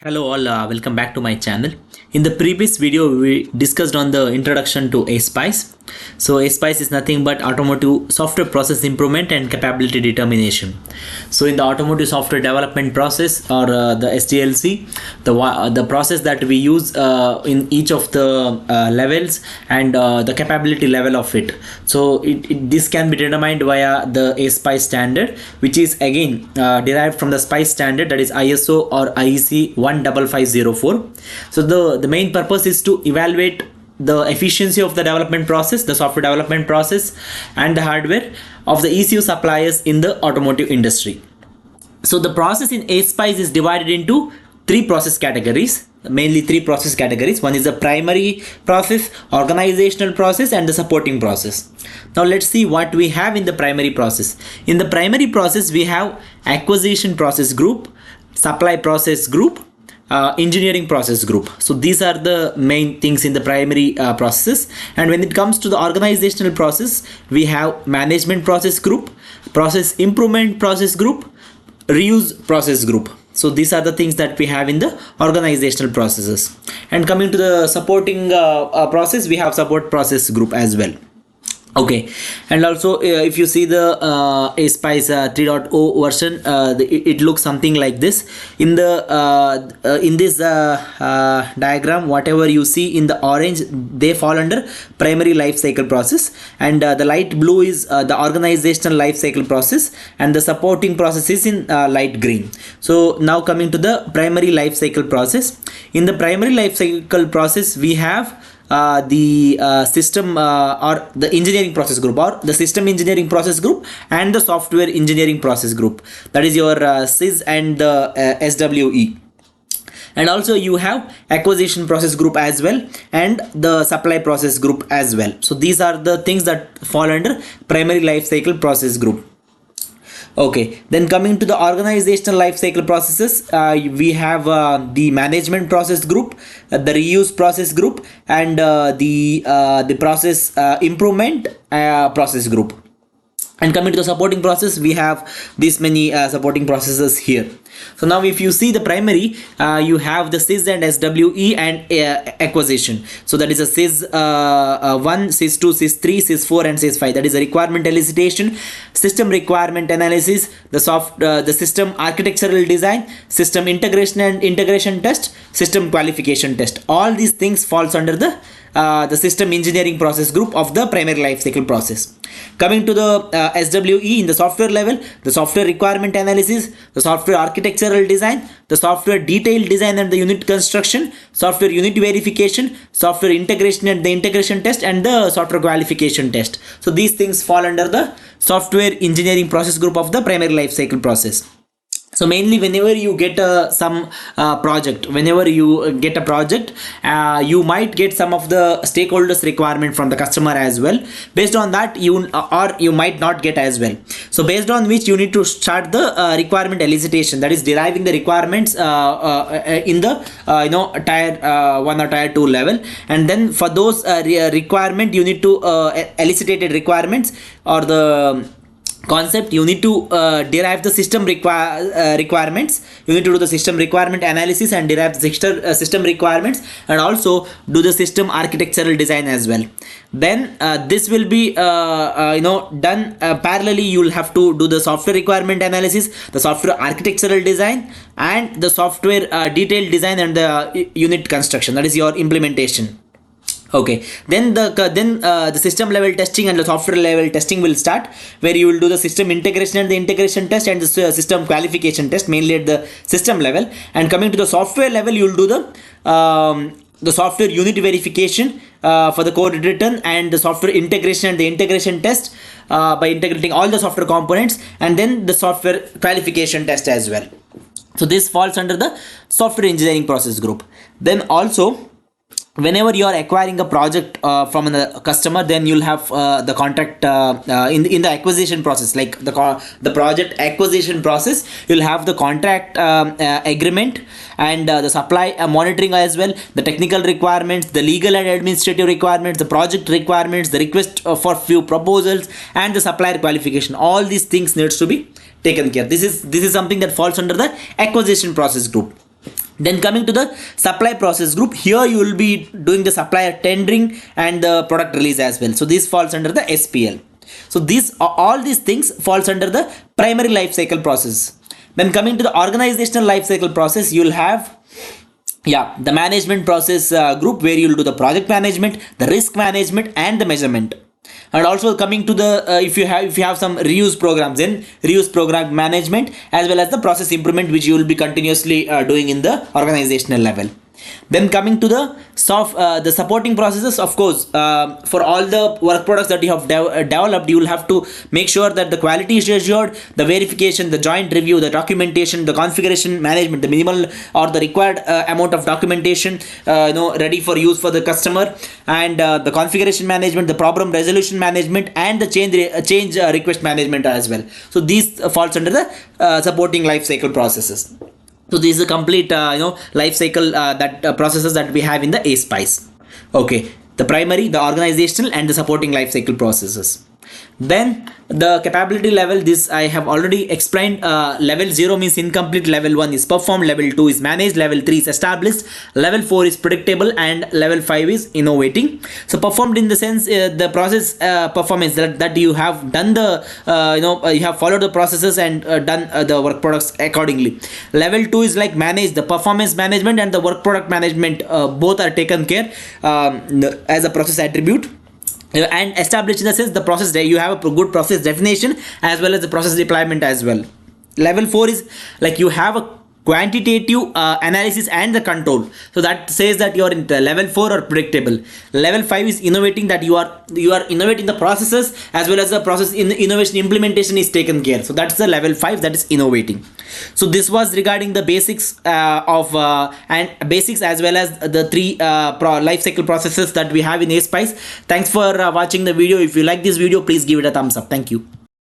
Hello all, welcome back to my channel. In the previous video we discussed on the introduction to ASPICE. So ASPICE is nothing but automotive software process improvement and capability determination. So in the automotive software development process or the SDLC, the process that we use in each of the levels and the capability level of it. So this can be determined via the ASPICE standard, which is again derived from the SPICE standard, that is ISO or IEC 15504. So the main purpose is to evaluate the efficiency of the development process, the software development process, and the hardware of the ECU suppliers in the automotive industry. So the process in ASPICE is divided into three process categories, mainly three process categories. One is the primary process, organizational process, and the supporting process. Now let's see what we have in the primary process. In the primary process, we have acquisition process group, supply process group, engineering process group. So these are the main things in the primary processes. And when it comes to the organizational process, we have management process group, process improvement process group, reuse process group. So these are the things that we have in the organizational processes. And coming to the supporting process, we have support process group as well. Okay, and also if you see the ASPICE 3.0 version, it looks something like this. In this diagram, whatever you see in the orange, they fall under primary life cycle process, and the light blue is the organizational life cycle process, and the supporting process is in light green. So now coming to the primary life cycle process. In the primary life cycle process, we have the system or the engineering process group, or the system engineering process group, and the software engineering process group, that is your SIS and the SWE. And also you have acquisition process group as well, and the supply process group as well. So these are the things that fall under primary life cycle process group. Okay, then coming to the organizational life cycle processes, we have the management process group, the reuse process group, and the process improvement process group. And coming to the supporting process, we have this many supporting processes here. So now if you see the primary, you have the SIS and SWE and acquisition. So that is a SIS 1, SIS 2, SIS 3, SIS 4 and SIS 5. That is a requirement elicitation, system requirement analysis, the system architectural design, system integration and integration test, system qualification test. All these things falls under the system engineering process group of the primary life cycle process. Coming to the SWE, in the software level, the software requirement analysis, the software architectural design, the software detailed design and the unit construction, software unit verification, software integration and the integration test, and the software qualification test. So these things fall under the software engineering process group of the primary life cycle process. So mainly whenever you get some project, you might get some of the stakeholders requirement from the customer as well. Based on that, you might not get as well. So based on which you need to start the requirement elicitation, that is deriving the requirements in the tier 1 or tier 2 level, and then for those requirement you need to elicited requirements or the concept, you need to derive the system requirements. You need to do the system requirement analysis and derive the system requirements, and also do the system architectural design as well. Then this will be done parallelly. You will have to do the software requirement analysis, the software architectural design, and the software detailed design and the unit construction, that is your implementation. Okay, then the system level testing and the software level testing will start, where you will do the system integration and the integration test and the system qualification test, mainly at the system level. And coming to the software level, you will do the software unit verification for the code written, and the software integration and the integration test by integrating all the software components, and then the software qualification test as well. So this falls under the software engineering process group. Then also, whenever you are acquiring a project from a customer, then you'll have the contract in the acquisition process, like the project acquisition process, you'll have the contract agreement, and the supply monitoring as well, the technical requirements, the legal and administrative requirements, the project requirements, the request for few proposals, and the supplier qualification. All these things needs to be taken care. This is something that falls under the acquisition process group. Then coming to the supply process group, here you will be doing the supplier tendering and the product release as well. So this falls under the SPL. So all these things falls under the primary life cycle process. Then coming to the organizational life cycle process, you will have the management process group, where you will do the project management, the risk management, and the measurement. And also coming to the if you have some reuse programs, then reuse program management, as well as the process improvement, which you will be continuously doing in the organizational level. Then coming to the supporting processes, of course, for all the work products that you have developed, you will have to make sure that the quality is assured, the verification, the joint review, the documentation, the configuration management, the minimal or the required amount of documentation ready for use for the customer, and the configuration management, the problem resolution management, and the change request management as well. So these falls under the supporting life cycle processes. So this is a complete life cycle processes that we have in the ASPICE. Okay, the primary, the organizational, and the supporting life cycle processes. Then the capability level, this I have already explained. Level 0 means incomplete, level 1 is performed, level 2 is managed, level 3 is established, level 4 is predictable, and level 5 is innovating. So performed in the sense the process performance that you have done the you have followed the processes and done the work products accordingly. Level 2 is like managed, the performance management and the work product management both are taken care as a process attribute. And established in the sense the process, you have a good process definition as well as the process deployment as well. Level 4 is like you have a quantitative analysis and the control. So that says that you are in the level 4 or predictable. Level 5 is innovating, that you are innovating the processes as well as the process in innovation implementation is taken care. So that's the level 5, that is innovating. So this was regarding the basics and basics as well as the three life cycle processes that we have in ASPICE. Thanks for watching the video. If you like this video, please give it a thumbs up. Thank you.